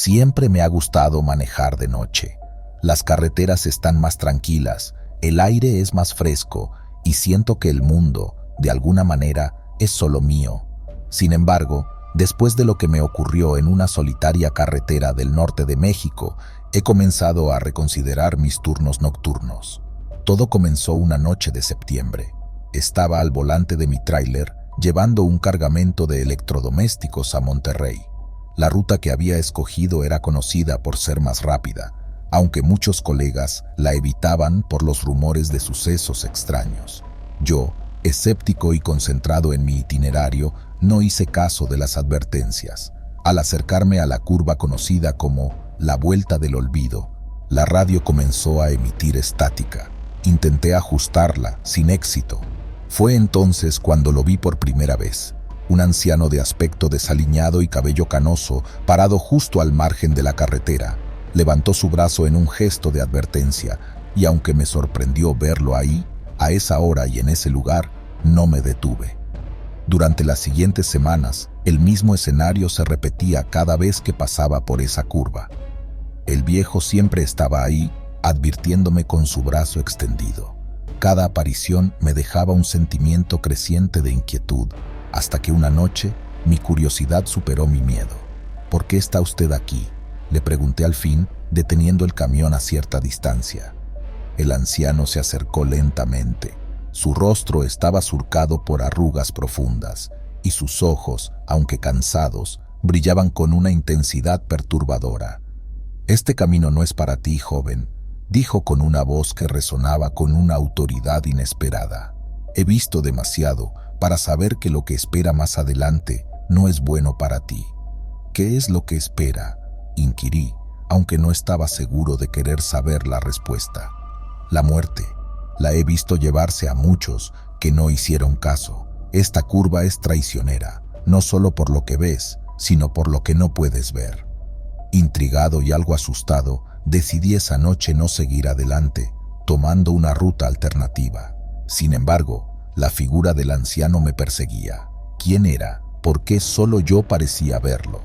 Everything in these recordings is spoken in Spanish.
Siempre me ha gustado manejar de noche. Las carreteras están más tranquilas, el aire es más fresco y siento que el mundo, de alguna manera, es solo mío. Sin embargo, después de lo que me ocurrió en una solitaria carretera del norte de México, he comenzado a reconsiderar mis turnos nocturnos. Todo comenzó una noche de septiembre. Estaba al volante de mi tráiler llevando un cargamento de electrodomésticos a Monterrey. La ruta que había escogido era conocida por ser más rápida, aunque muchos colegas la evitaban por los rumores de sucesos extraños. Yo, escéptico y concentrado en mi itinerario, no hice caso de las advertencias. Al acercarme a la curva conocida como la Vuelta del Olvido, la radio comenzó a emitir estática. Intenté ajustarla, sin éxito. Fue entonces cuando lo vi por primera vez. Un anciano de aspecto desaliñado y cabello canoso, parado justo al margen de la carretera, levantó su brazo en un gesto de advertencia, y aunque me sorprendió verlo ahí, a esa hora y en ese lugar, no me detuve. Durante las siguientes semanas, el mismo escenario se repetía cada vez que pasaba por esa curva. El viejo siempre estaba ahí, advirtiéndome con su brazo extendido. Cada aparición me dejaba un sentimiento creciente de inquietud, hasta que una noche mi curiosidad superó mi miedo. ¿Por qué está usted aquí?, le pregunté al fin, deteniendo el camión a cierta distancia. El anciano se acercó lentamente. Su rostro estaba surcado por arrugas profundas, y sus ojos, aunque cansados, brillaban con una intensidad perturbadora. «Este camino no es para ti, joven», dijo con una voz que resonaba con una autoridad inesperada. «He visto demasiado para saber que lo que espera más adelante no es bueno para ti». «¿Qué es lo que espera?», inquirí, aunque no estaba seguro de querer saber la respuesta. «La muerte. La he visto llevarse a muchos que no hicieron caso. Esta curva es traicionera, no solo por lo que ves, sino por lo que no puedes ver». Intrigado y algo asustado, decidí esa noche no seguir adelante, tomando una ruta alternativa. Sin embargo, la figura del anciano me perseguía. ¿Quién era? ¿Por qué solo yo parecía verlo?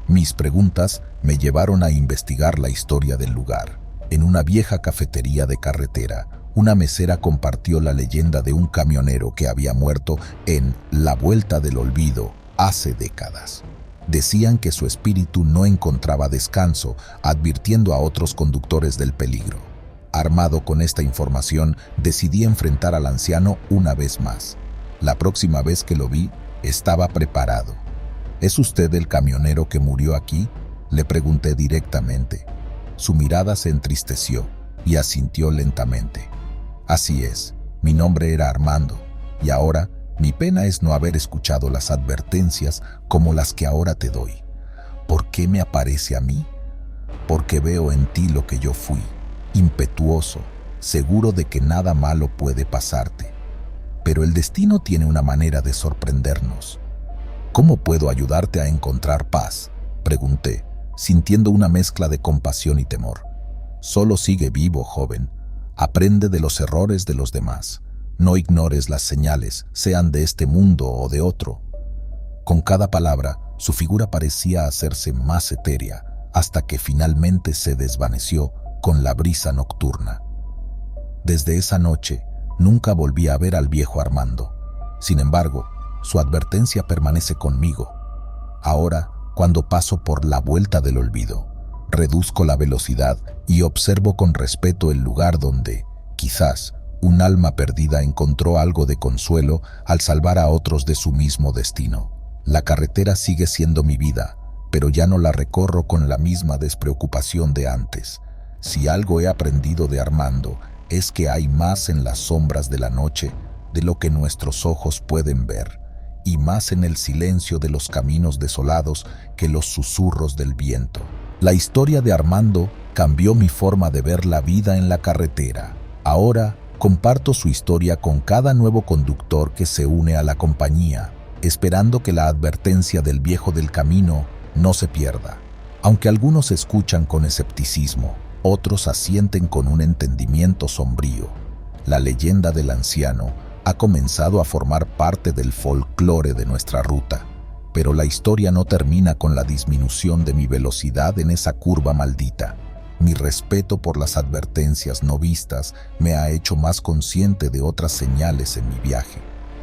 Mis preguntas me llevaron a investigar la historia del lugar. En una vieja cafetería de carretera, una mesera compartió la leyenda de un camionero que había muerto en la Vuelta del Olvido hace décadas. Decían que su espíritu no encontraba descanso, advirtiendo a otros conductores del peligro. Armado con esta información, decidí enfrentar al anciano una vez más. La próxima vez que lo vi, estaba preparado. «¿Es usted el camionero que murió aquí?», le pregunté directamente. Su mirada se entristeció y asintió lentamente. «Así es, mi nombre era Armando, y ahora mi pena es no haber escuchado las advertencias como las que ahora te doy. ¿Por qué me aparece a mí? Porque veo en ti lo que yo fui, impetuoso, seguro de que nada malo puede pasarte. Pero el destino tiene una manera de sorprendernos». «¿Cómo puedo ayudarte a encontrar paz?», pregunté, sintiendo una mezcla de compasión y temor. «Solo sigue vivo, joven. Aprende de los errores de los demás. No ignores las señales, sean de este mundo o de otro». Con cada palabra, su figura parecía hacerse más etérea, hasta que finalmente se desvaneció con la brisa nocturna. Desde esa noche, nunca volví a ver al viejo Armando. Sin embargo, su advertencia permanece conmigo. Ahora, cuando paso por la Vuelta del Olvido, reduzco la velocidad y observo con respeto el lugar donde, quizás, un alma perdida encontró algo de consuelo al salvar a otros de su mismo destino. La carretera sigue siendo mi vida, pero ya no la recorro con la misma despreocupación de antes. Si algo he aprendido de Armando, es que hay más en las sombras de la noche de lo que nuestros ojos pueden ver, y más en el silencio de los caminos desolados que los susurros del viento. La historia de Armando cambió mi forma de ver la vida en la carretera. Ahora comparto su historia con cada nuevo conductor que se une a la compañía, esperando que la advertencia del viejo del camino no se pierda. Aunque algunos escuchan con escepticismo, otros asienten con un entendimiento sombrío. La leyenda del anciano ha comenzado a formar parte del folclore de nuestra ruta, Pero la historia no termina con la disminución de mi velocidad en esa curva maldita. Mi respeto por las advertencias no vistas me ha hecho más consciente de otras señales en mi viaje.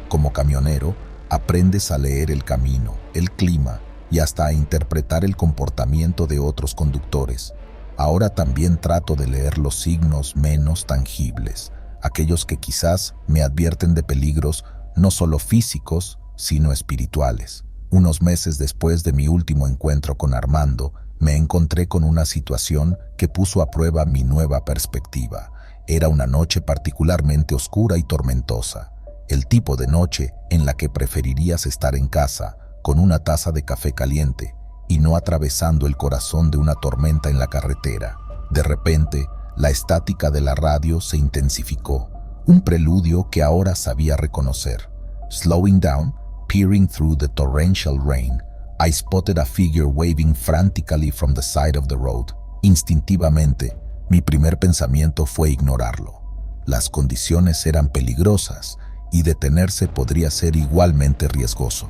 Como camionero, aprendes a leer el camino, el clima y hasta a interpretar el comportamiento de otros conductores. Ahora también trato de leer los signos menos tangibles, aquellos que quizás me advierten de peligros no solo físicos, sino espirituales. Unos meses después de mi último encuentro con Armando, me encontré con una situación que puso a prueba mi nueva perspectiva. Era una noche particularmente oscura y tormentosa, el tipo de noche en la que preferirías estar en casa, con una taza de café caliente y no atravesando el corazón de una tormenta en la carretera. De repente, la estática de la radio se intensificó, un preludio que ahora sabía reconocer. Slowing down, peering through the torrential rain, I spotted a figure waving frantically from the side of the road. Instintivamente, mi primer pensamiento fue ignorarlo. Las condiciones eran peligrosas y detenerse podría ser igualmente riesgoso.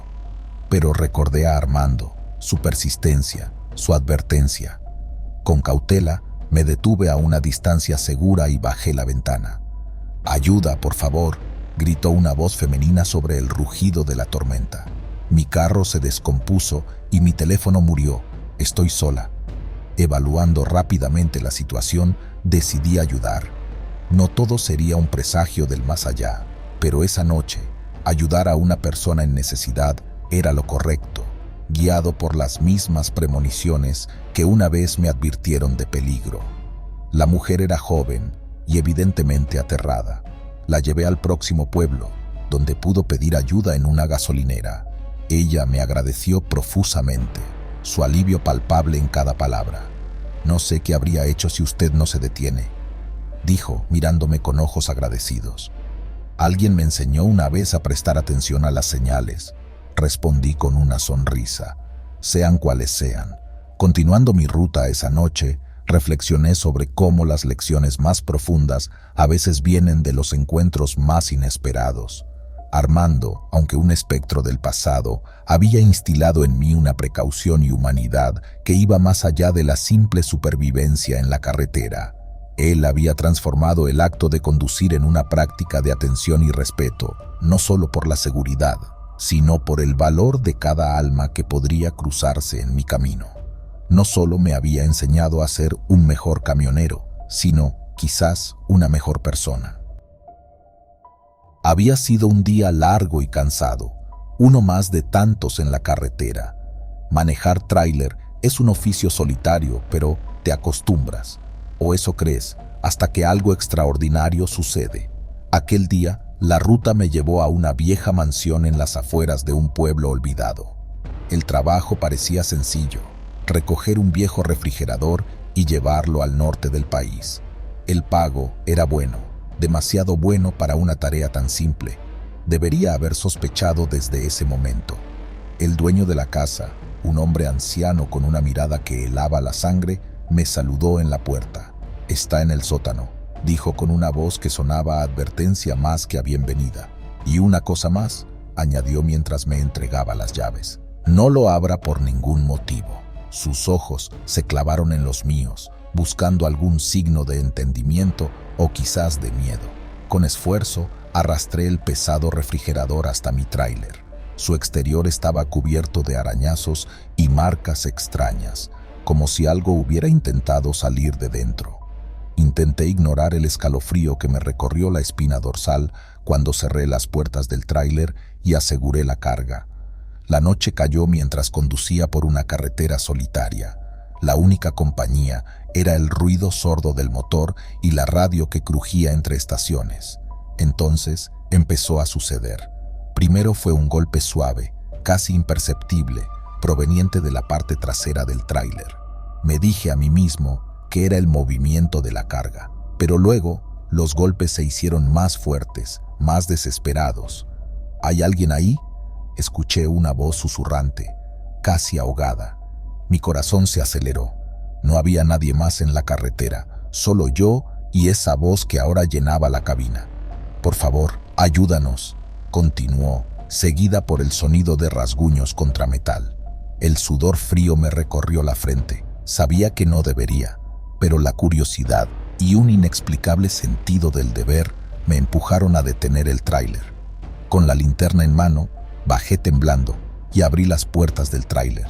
Pero recordé a Armando, su persistencia, su advertencia. Con cautela, me detuve a una distancia segura y bajé la ventana. «Ayuda, por favor», gritó una voz femenina sobre el rugido de la tormenta. Mi carro se descompuso y mi teléfono murió. Estoy sola. Evaluando rápidamente la situación, decidí ayudar. No todo sería un presagio del más allá, pero esa noche, ayudar a una persona en necesidad era lo correcto, guiado por las mismas premoniciones que una vez me advirtieron de peligro. La mujer era joven y evidentemente aterrada. La llevé al próximo pueblo, donde pudo pedir ayuda en una gasolinera. Ella me agradeció profusamente, su alivio palpable en cada palabra. «No sé qué habría hecho si usted no se detiene», dijo, mirándome con ojos agradecidos. «Alguien me enseñó una vez a prestar atención a las señales», respondí con una sonrisa. Sean cuales sean. Continuando mi ruta esa noche, reflexioné sobre cómo las lecciones más profundas a veces vienen de los encuentros más inesperados. Armando, aunque un espectro del pasado, había instilado en mí una precaución y humanidad que iba más allá de la simple supervivencia en la carretera. Él había transformado el acto de conducir en una práctica de atención y respeto, no solo por la seguridad, sino por el valor de cada alma que podría cruzarse en mi camino. No solo me había enseñado a ser un mejor camionero, sino, quizás, una mejor persona. Había sido un día largo y cansado, uno más de tantos en la carretera. Manejar tráiler es un oficio solitario, pero te acostumbras, o eso crees, hasta que algo extraordinario sucede. Aquel día, la ruta me llevó a una vieja mansión en las afueras de un pueblo olvidado. El trabajo parecía sencillo: recoger un viejo refrigerador y llevarlo al norte del país. El pago era bueno, demasiado bueno para una tarea tan simple. Debería haber sospechado desde ese momento. El dueño de la casa, un hombre anciano con una mirada que helaba la sangre, me saludó en la puerta. «Está en el sótano», dijo con una voz que sonaba a advertencia más que a bienvenida. «Y una cosa más», añadió mientras me entregaba las llaves. «No lo abra por ningún motivo». Sus ojos se clavaron en los míos, buscando algún signo de entendimiento o quizás de miedo. Con esfuerzo, arrastré el pesado refrigerador hasta mi tráiler. Su exterior estaba cubierto de arañazos y marcas extrañas, como si algo hubiera intentado salir de dentro. Intenté ignorar el escalofrío que me recorrió la espina dorsal cuando cerré las puertas del tráiler y aseguré la carga. La noche cayó mientras conducía por una carretera solitaria. La única compañía era el ruido sordo del motor y la radio que crujía entre estaciones. Entonces empezó a suceder. Primero fue un golpe suave, casi imperceptible, proveniente de la parte trasera del tráiler. Me dije a mí mismo que era el movimiento de la carga, pero luego los golpes se hicieron más fuertes, más desesperados. «¿Hay alguien ahí?», escuché una voz susurrante, casi ahogada. Mi corazón se aceleró. No había nadie más en la carretera, solo yo y esa voz que ahora llenaba la cabina. «Por favor, ayúdanos», continuó, seguida por el sonido de rasguños contra metal. El sudor frío me recorrió la frente. Sabía que no debería, pero la curiosidad y un inexplicable sentido del deber me empujaron a detener el tráiler. Con la linterna en mano, bajé temblando y abrí las puertas del tráiler.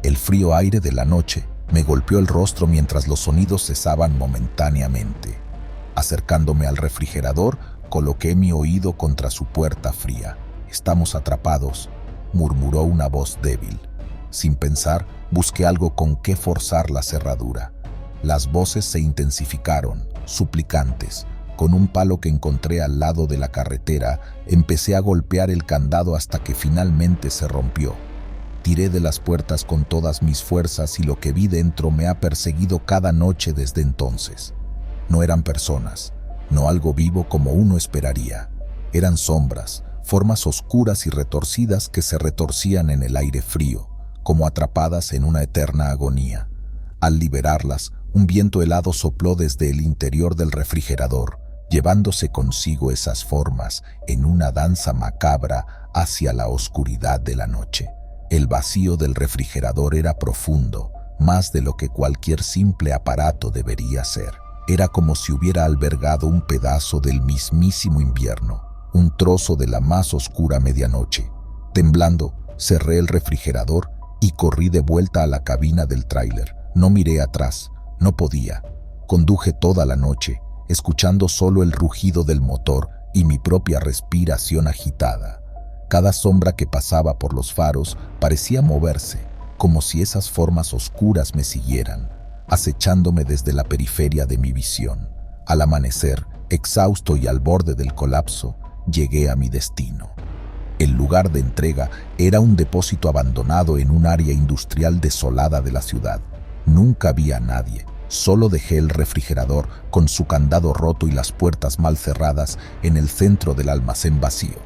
El frío aire de la noche me golpeó el rostro mientras los sonidos cesaban momentáneamente. Acercándome al refrigerador, coloqué mi oído contra su puerta fría. «Estamos atrapados», murmuró una voz débil. Sin pensar, busqué algo con qué forzar la cerradura. Las voces se intensificaron, suplicantes. Con un palo que encontré al lado de la carretera, empecé a golpear el candado hasta que finalmente se rompió. Tiré de las puertas con todas mis fuerzas y lo que vi dentro me ha perseguido cada noche desde entonces. No eran personas, no algo vivo como uno esperaría. Eran sombras, formas oscuras y retorcidas que se retorcían en el aire frío, como atrapadas en una eterna agonía. Al liberarlas, un viento helado sopló desde el interior del refrigerador, llevándose consigo esas formas en una danza macabra hacia la oscuridad de la noche. El vacío del refrigerador era profundo, más de lo que cualquier simple aparato debería ser. Era como si hubiera albergado un pedazo del mismísimo invierno, un trozo de la más oscura medianoche. Temblando, cerré el refrigerador y corrí de vuelta a la cabina del tráiler. No miré atrás, no podía. Conduje toda la noche, escuchando solo el rugido del motor y mi propia respiración agitada. Cada sombra que pasaba por los faros parecía moverse, como si esas formas oscuras me siguieran, acechándome desde la periferia de mi visión. Al amanecer, exhausto y al borde del colapso, llegué a mi destino. El lugar de entrega era un depósito abandonado en un área industrial desolada de la ciudad. Nunca vi a nadie. Solo dejé el refrigerador con su candado roto y las puertas mal cerradas en el centro del almacén vacío.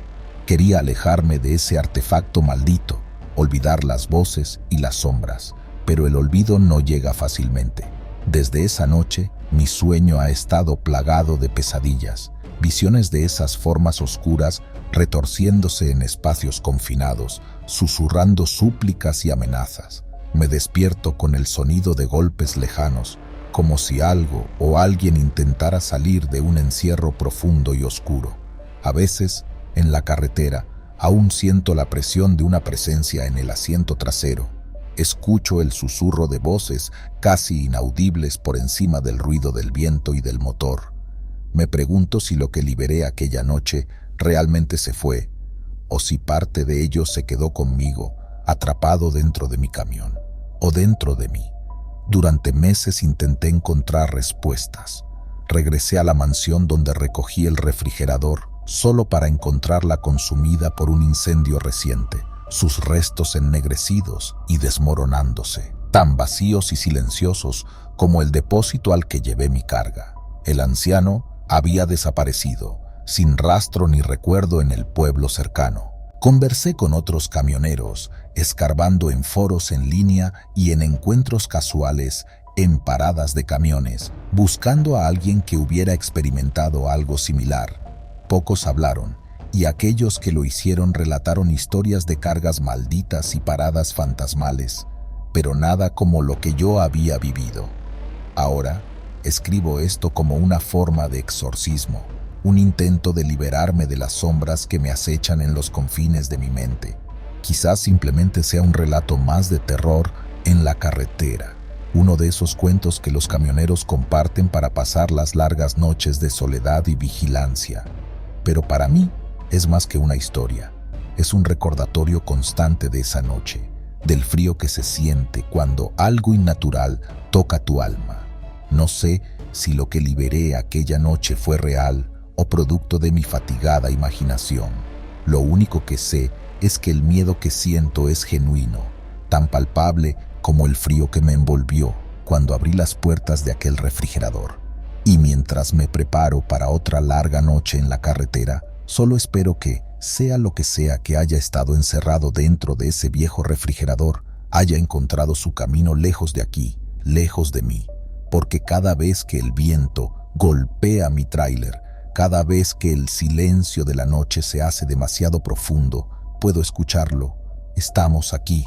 Quería alejarme de ese artefacto maldito, olvidar las voces y las sombras, pero el olvido no llega fácilmente. Desde esa noche, mi sueño ha estado plagado de pesadillas, visiones de esas formas oscuras retorciéndose en espacios confinados, susurrando súplicas y amenazas. Me despierto con el sonido de golpes lejanos, como si algo o alguien intentara salir de un encierro profundo y oscuro. A veces, en la carretera, aún siento la presión de una presencia en el asiento trasero. Escucho el susurro de voces casi inaudibles por encima del ruido del viento y del motor. Me pregunto si lo que liberé aquella noche realmente se fue, o si parte de ello se quedó conmigo, atrapado dentro de mi camión, o dentro de mí. Durante meses intenté encontrar respuestas. Regresé a la mansión donde recogí el refrigerador, solo para encontrarla consumida por un incendio reciente, sus restos ennegrecidos y desmoronándose, tan vacíos y silenciosos como el depósito al que llevé mi carga. El anciano había desaparecido, sin rastro ni recuerdo en el pueblo cercano. Conversé con otros camioneros, escarbando en foros en línea y en encuentros casuales en paradas de camiones, buscando a alguien que hubiera experimentado algo similar. Pocos hablaron, y aquellos que lo hicieron relataron historias de cargas malditas y paradas fantasmales, pero nada como lo que yo había vivido. Ahora, escribo esto como una forma de exorcismo, un intento de liberarme de las sombras que me acechan en los confines de mi mente. Quizás simplemente sea un relato más de terror en la carretera, uno de esos cuentos que los camioneros comparten para pasar las largas noches de soledad y vigilancia. Pero para mí es más que una historia, es un recordatorio constante de esa noche, del frío que se siente cuando algo innatural toca tu alma. No sé si lo que liberé aquella noche fue real o producto de mi fatigada imaginación. Lo único que sé es que el miedo que siento es genuino, tan palpable como el frío que me envolvió cuando abrí las puertas de aquel refrigerador. Y mientras me preparo para otra larga noche en la carretera, solo espero que, sea lo que sea que haya estado encerrado dentro de ese viejo refrigerador, haya encontrado su camino lejos de aquí, lejos de mí. Porque cada vez que el viento golpea mi tráiler, cada vez que el silencio de la noche se hace demasiado profundo, puedo escucharlo. Estamos aquí,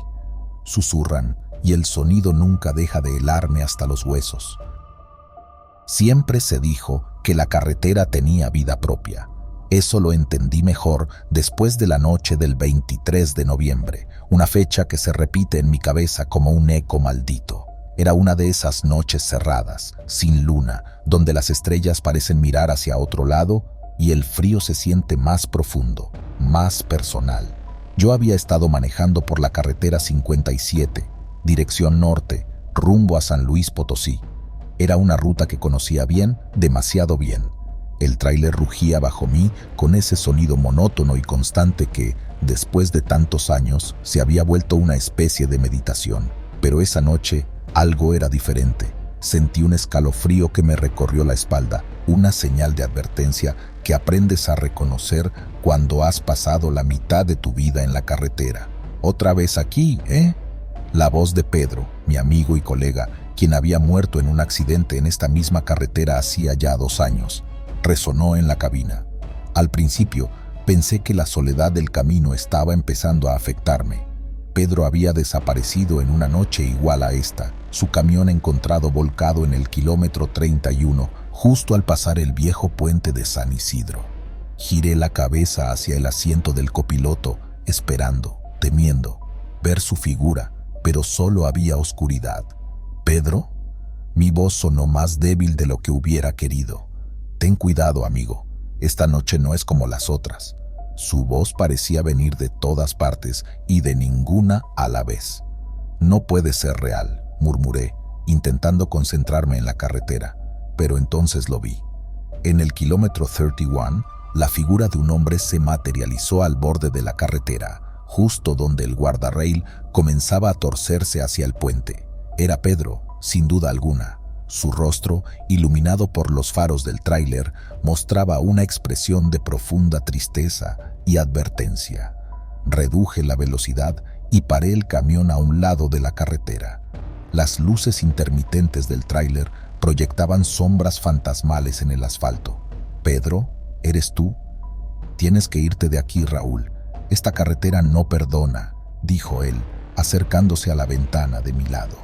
susurran, y el sonido nunca deja de helarme hasta los huesos. Siempre se dijo que la carretera tenía vida propia. Eso lo entendí mejor después de la noche del 23 de noviembre, una fecha que se repite en mi cabeza como un eco maldito. Era una de esas noches cerradas, sin luna, donde las estrellas parecen mirar hacia otro lado y el frío se siente más profundo, más personal. Yo había estado manejando por la carretera 57, dirección norte, rumbo a San Luis Potosí. Era una ruta que conocía bien, demasiado bien. El tráiler rugía bajo mí con ese sonido monótono y constante que, después de tantos años, se había vuelto una especie de meditación. Pero esa noche, algo era diferente. Sentí un escalofrío que me recorrió la espalda, una señal de advertencia que aprendes a reconocer cuando has pasado la mitad de tu vida en la carretera. ¿Otra vez aquí, eh? La voz de Pedro, mi amigo y colega, quien había muerto en un accidente en esta misma carretera hacía ya 2 años, resonó en la cabina. Al principio, pensé que la soledad del camino estaba empezando a afectarme. Pedro había desaparecido en una noche igual a esta, su camión encontrado volcado en el kilómetro 31, justo al pasar el viejo puente de San Isidro. Giré la cabeza hacia el asiento del copiloto, esperando, temiendo, ver su figura, pero solo había oscuridad. ¿Pedro? Mi voz sonó más débil de lo que hubiera querido. Ten cuidado, amigo. Esta noche no es como las otras. Su voz parecía venir de todas partes y de ninguna a la vez. No puede ser real, murmuré, intentando concentrarme en la carretera, pero entonces lo vi. En el kilómetro 31, la figura de un hombre se materializó al borde de la carretera, justo donde el guardarrail comenzaba a torcerse hacia el puente. Era Pedro, sin duda alguna. Su rostro, iluminado por los faros del tráiler, mostraba una expresión de profunda tristeza y advertencia. Reduje la velocidad y paré el camión a un lado de la carretera. Las luces intermitentes del tráiler proyectaban sombras fantasmales en el asfalto. «Pedro, ¿eres tú? Tienes que irte de aquí, Raúl. Esta carretera no perdona», dijo él, acercándose a la ventana de mi lado.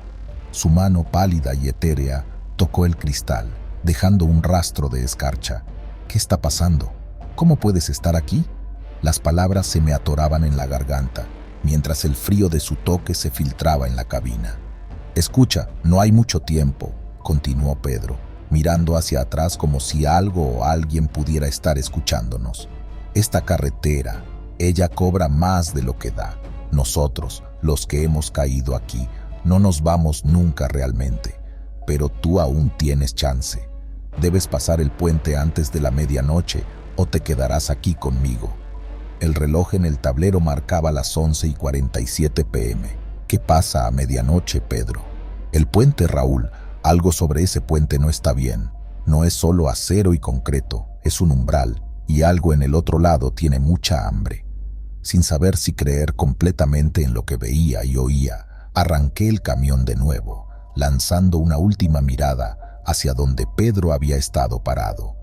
Su mano pálida y etérea tocó el cristal, dejando un rastro de escarcha. «¿Qué está pasando? ¿Cómo puedes estar aquí?». Las palabras se me atoraban en la garganta, mientras el frío de su toque se filtraba en la cabina. «Escucha, no hay mucho tiempo», continuó Pedro, mirando hacia atrás como si algo o alguien pudiera estar escuchándonos. «Esta carretera, ella cobra más de lo que da. Nosotros, los que hemos caído aquí, no nos vamos nunca realmente. Pero tú aún tienes chance. Debes pasar el puente antes de la medianoche o te quedarás aquí conmigo». El reloj en el tablero marcaba las 11:47 p.m. «¿Qué pasa a medianoche, Pedro?». «El puente, Raúl. Algo sobre ese puente no está bien. No es solo acero y concreto, es un umbral, y algo en el otro lado tiene mucha hambre». Sin saber si creer completamente en lo que veía y oía, arranqué el camión de nuevo, lanzando una última mirada hacia donde Pedro había estado parado.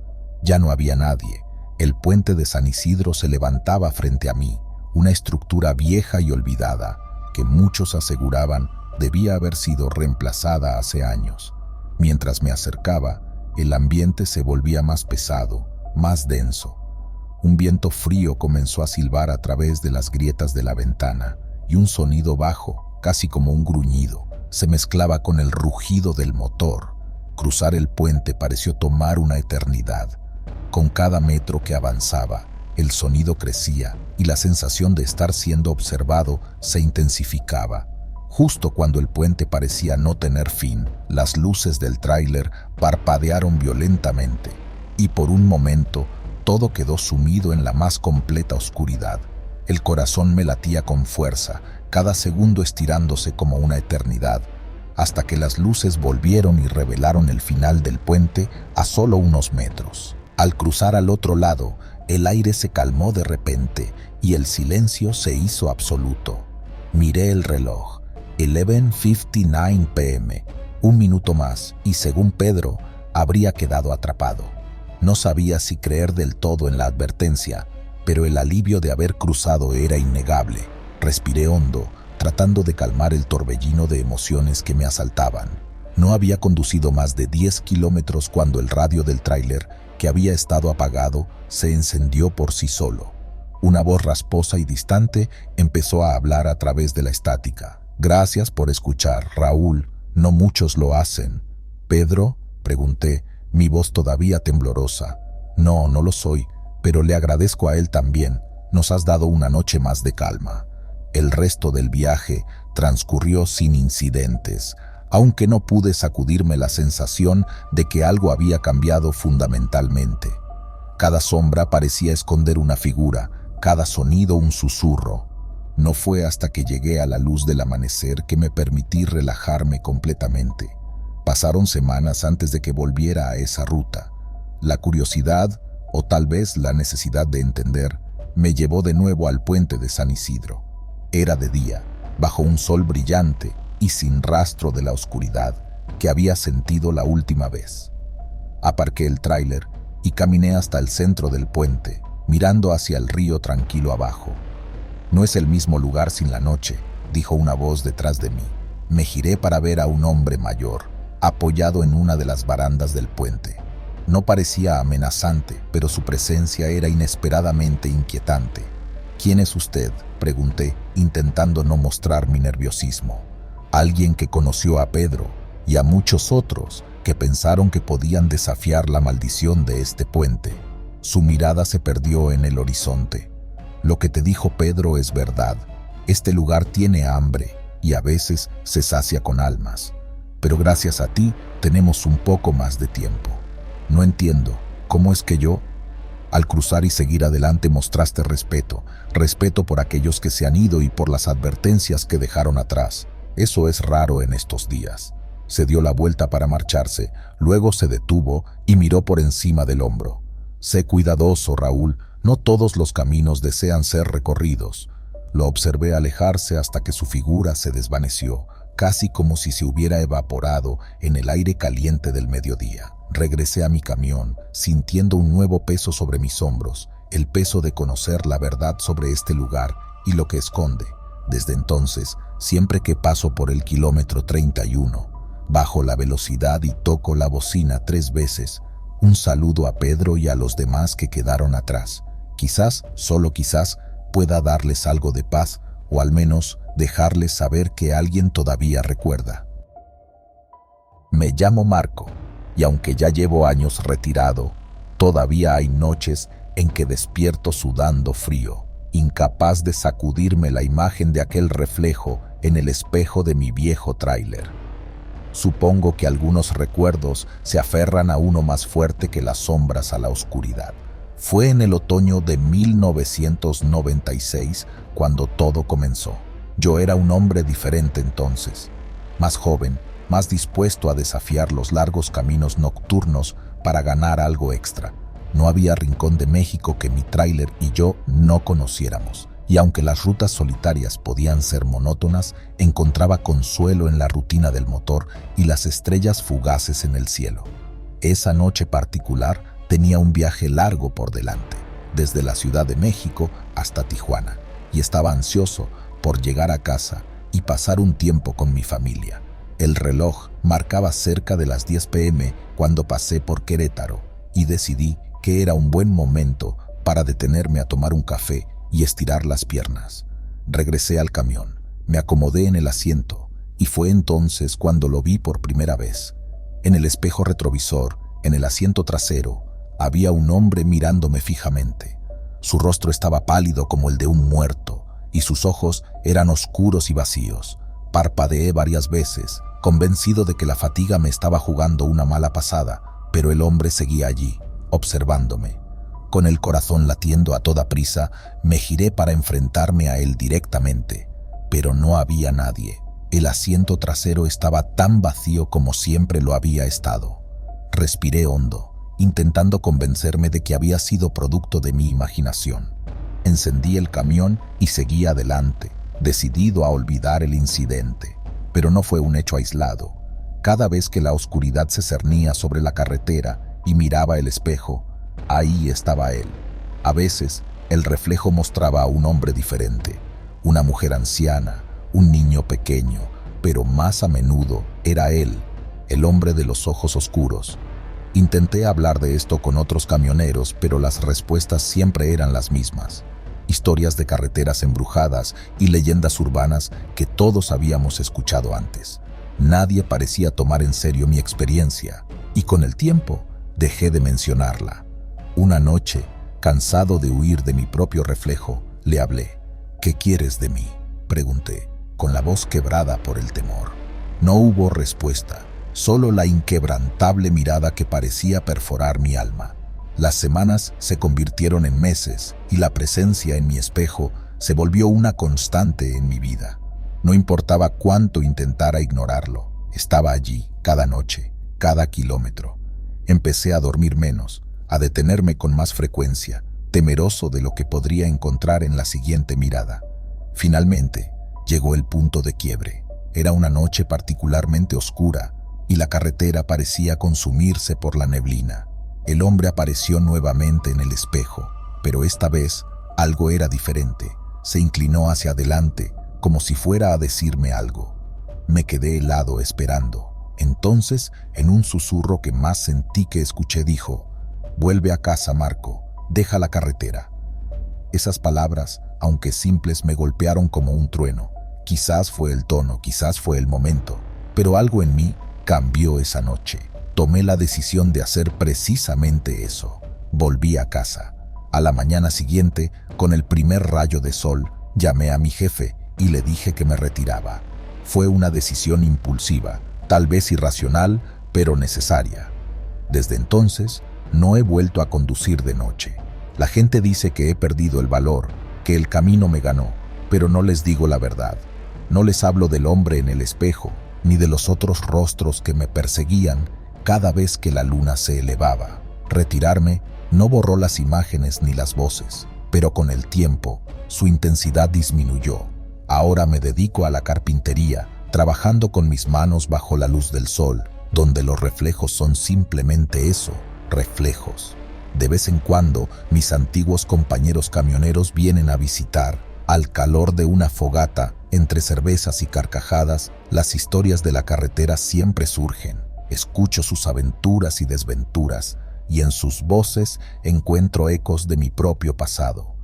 Ya no había nadie. El puente de San Isidro se levantaba frente a mí, una estructura vieja y olvidada que muchos aseguraban debía haber sido reemplazada hace años. Mientras me acercaba, el ambiente se volvía más pesado, más denso. Un viento frío comenzó a silbar a través de las grietas de la ventana y un sonido bajo, casi como un gruñido, se mezclaba con el rugido del motor. Cruzar el puente pareció tomar una eternidad. Con cada metro que avanzaba, el sonido crecía y la sensación de estar siendo observado se intensificaba. Justo cuando el puente parecía no tener fin, las luces del tráiler parpadearon violentamente y por un momento todo quedó sumido en la más completa oscuridad. El corazón me latía con fuerza, cada segundo estirándose como una eternidad, hasta que las luces volvieron y revelaron el final del puente a solo unos metros. Al cruzar al otro lado, el aire se calmó de repente y el silencio se hizo absoluto. Miré el reloj, 11:59 p.m. Un minuto más y, según Pedro, habría quedado atrapado. No sabía si creer del todo en la advertencia, pero el alivio de haber cruzado era innegable. Respiré hondo, tratando de calmar el torbellino de emociones que me asaltaban. No había conducido más de 10 kilómetros cuando el radio del tráiler, que había estado apagado, se encendió por sí solo. Una voz rasposa y distante empezó a hablar a través de la estática. «Gracias por escuchar, Raúl. No muchos lo hacen». «¿Pedro?», pregunté, mi voz todavía temblorosa. «No, no lo soy, pero le agradezco a él también. Nos has dado una noche más de calma». El resto del viaje transcurrió sin incidentes, aunque no pude sacudirme la sensación de que algo había cambiado fundamentalmente. Cada sombra parecía esconder una figura, cada sonido un susurro. No fue hasta que llegué a la luz del amanecer que me permití relajarme completamente. Pasaron semanas antes de que volviera a esa ruta. La curiosidad, o tal vez la necesidad de entender, me llevó de nuevo al puente de San Isidro. Era de día, bajo un sol brillante y sin rastro de la oscuridad que había sentido la última vez. Aparqué el tráiler y caminé hasta el centro del puente, mirando hacia el río tranquilo abajo. «No es el mismo lugar sin la noche», dijo una voz detrás de mí. Me giré para ver a un hombre mayor, apoyado en una de las barandas del puente. No parecía amenazante, pero su presencia era inesperadamente inquietante. «¿Quién es usted?», pregunté, intentando no mostrar mi nerviosismo. Alguien que conoció a Pedro y a muchos otros que pensaron que podían desafiar la maldición de este puente. Su mirada se perdió en el horizonte. «Lo que te dijo Pedro es verdad. Este lugar tiene hambre y a veces se sacia con almas. Pero gracias a ti tenemos un poco más de tiempo. No entiendo, ¿cómo es que yo...?» Al cruzar y seguir adelante mostraste respeto por aquellos que se han ido y por las advertencias que dejaron atrás. Eso es raro en estos días». Se dio la vuelta para marcharse, luego se detuvo y miró por encima del hombro. «Sé cuidadoso, Raúl, no todos los caminos desean ser recorridos». Lo observé alejarse hasta que su figura se desvaneció, casi como si se hubiera evaporado en el aire caliente del mediodía. Regresé a mi camión, sintiendo un nuevo peso sobre mis hombros, el peso de conocer la verdad sobre este lugar y lo que esconde. Desde entonces, siempre que paso por el kilómetro 31, bajo la velocidad y toco la bocina 3 veces, un saludo a Pedro y a los demás que quedaron atrás. Quizás, solo quizás, pueda darles algo de paz o al menos dejarles saber que alguien todavía recuerda. Me llamo Marco y aunque ya llevo años retirado, todavía hay noches en que despierto sudando frío, incapaz de sacudirme la imagen de aquel reflejo en el espejo de mi viejo tráiler. Supongo que algunos recuerdos se aferran a uno más fuerte que las sombras a la oscuridad. Fue en el otoño de 1996 cuando todo comenzó. Yo era un hombre diferente entonces, más joven, más dispuesto a desafiar los largos caminos nocturnos para ganar algo extra. No había rincón de México que mi tráiler y yo no conociéramos. Y aunque las rutas solitarias podían ser monótonas, encontraba consuelo en la rutina del motor y las estrellas fugaces en el cielo. Esa noche particular tenía un viaje largo por delante, desde la Ciudad de México hasta Tijuana, y estaba ansioso por llegar a casa y pasar un tiempo con mi familia. El reloj marcaba cerca de las 10 p.m. cuando pasé por Querétaro y decidí que era un buen momento para detenerme a tomar un café y estirar las piernas. Regresé al camión, me acomodé en el asiento y fue entonces cuando lo vi por primera vez. En el espejo retrovisor, en el asiento trasero, había un hombre mirándome fijamente. Su rostro estaba pálido como el de un muerto y sus ojos eran oscuros y vacíos. Parpadeé varias veces, convencido de que la fatiga me estaba jugando una mala pasada, pero el hombre seguía allí, observándome. Con el corazón latiendo a toda prisa, me giré para enfrentarme a él directamente, pero no había nadie. El asiento trasero estaba tan vacío como siempre lo había estado. Respiré hondo, intentando convencerme de que había sido producto de mi imaginación. Encendí el camión y seguí adelante, decidido a olvidar el incidente. Pero no fue un hecho aislado. Cada vez que la oscuridad se cernía sobre la carretera y miraba el espejo, ahí estaba él. A veces, El reflejo mostraba a un hombre diferente, una mujer anciana, un niño pequeño, pero más a menudo era él, el hombre de los ojos oscuros. Intenté hablar de esto con otros camioneros, pero las respuestas siempre eran las mismas. Historias de carreteras embrujadas y leyendas urbanas que todos habíamos escuchado antes. Nadie parecía tomar en serio mi experiencia, y con el tiempo dejé de mencionarla. Una noche, cansado de huir de mi propio reflejo, le hablé. «¿Qué quieres de mí?», pregunté, con la voz quebrada por el temor. No hubo respuesta, solo la inquebrantable mirada que parecía perforar mi alma. Las semanas se convirtieron en meses y la presencia en mi espejo se volvió una constante en mi vida. No importaba cuánto intentara ignorarlo, estaba allí, cada noche, cada kilómetro. Empecé a dormir menos, a detenerme con más frecuencia, temeroso de lo que podría encontrar en la siguiente mirada. Finalmente, llegó el punto de quiebre. Era una noche particularmente oscura y la carretera parecía consumirse por la neblina. El hombre apareció nuevamente en el espejo, pero esta vez algo era diferente. Se inclinó hacia adelante, como si fuera a decirme algo. Me quedé helado esperando. Entonces, en un susurro que más sentí que escuché, dijo: «Vuelve a casa, Marco, deja la carretera». Esas palabras, aunque simples, me golpearon como un trueno. Quizás fue el tono, quizás fue el momento, pero algo en mí cambió esa noche. Tomé la decisión de hacer precisamente eso. Volví a casa. A la mañana siguiente, con el primer rayo de sol, llamé a mi jefe y le dije que me retiraba. Fue una decisión impulsiva, tal vez irracional, pero necesaria. Desde entonces, no he vuelto a conducir de noche. La gente dice que he perdido el valor, que el camino me ganó, pero no les digo la verdad. No les hablo del hombre en el espejo, ni de los otros rostros que me perseguían cada vez que la luna se elevaba. Retirarme no borró las imágenes ni las voces, pero con el tiempo su intensidad disminuyó. Ahora me dedico a la carpintería, trabajando con mis manos bajo la luz del sol, donde los reflejos son simplemente eso, reflejos. De vez en cuando, mis antiguos compañeros camioneros vienen a visitar. Al calor de una fogata, entre cervezas y carcajadas, las historias de la carretera siempre surgen. Escucho sus aventuras y desventuras, y en sus voces encuentro ecos de mi propio pasado.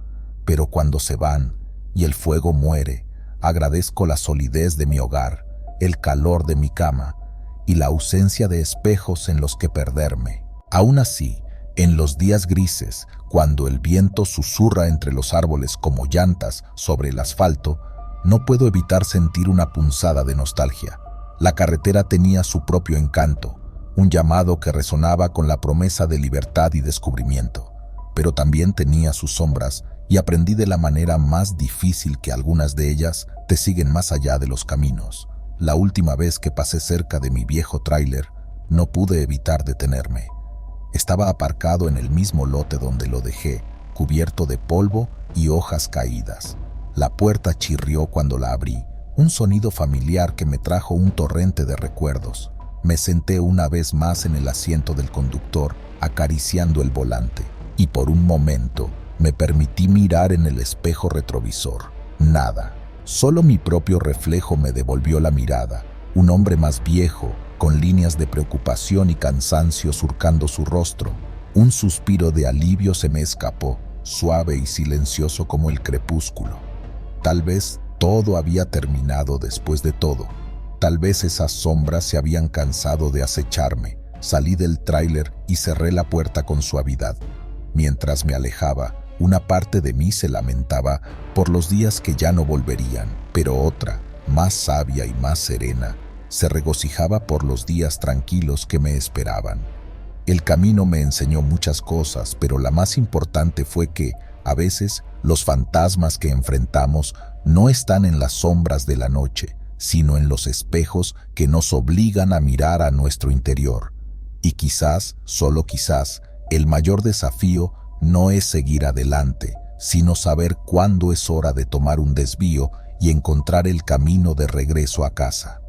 Pero cuando se van y el fuego muere, agradezco la solidez de mi hogar, el calor de mi cama y la ausencia de espejos en los que perderme. Aún así, en los días grises, cuando el viento susurra entre los árboles como llantas sobre el asfalto, no puedo evitar sentir una punzada de nostalgia. La carretera tenía su propio encanto, un llamado que resonaba con la promesa de libertad y descubrimiento, pero también tenía sus sombras, y aprendí de la manera más difícil que algunas de ellas te siguen más allá de los caminos. La última vez que pasé cerca de mi viejo tráiler, no pude evitar detenerme. Estaba aparcado en el mismo lote donde lo dejé, cubierto de polvo y hojas caídas. La puerta chirrió cuando la abrí, un sonido familiar que me trajo un torrente de recuerdos. Me senté una vez más en el asiento del conductor, acariciando el volante, y por un momento me permití mirar en el espejo retrovisor. Nada, solo mi propio reflejo me devolvió la mirada, un hombre más viejo, con líneas de preocupación y cansancio surcando su rostro. Un suspiro de alivio se me escapó, suave y silencioso como el crepúsculo. Tal vez todo había terminado después de todo. Tal vez esas sombras se habían cansado de acecharme. Salí del tráiler y cerré la puerta con suavidad. Mientras me alejaba, una parte de mí se lamentaba por los días que ya no volverían, pero otra, más sabia y más serena, se regocijaba por los días tranquilos que me esperaban. El camino me enseñó muchas cosas, pero la más importante fue que, a veces, los fantasmas que enfrentamos no están en las sombras de la noche, sino en los espejos que nos obligan a mirar a nuestro interior. Y quizás, solo quizás, el mayor desafío no es seguir adelante, sino saber cuándo es hora de tomar un desvío y encontrar el camino de regreso a casa.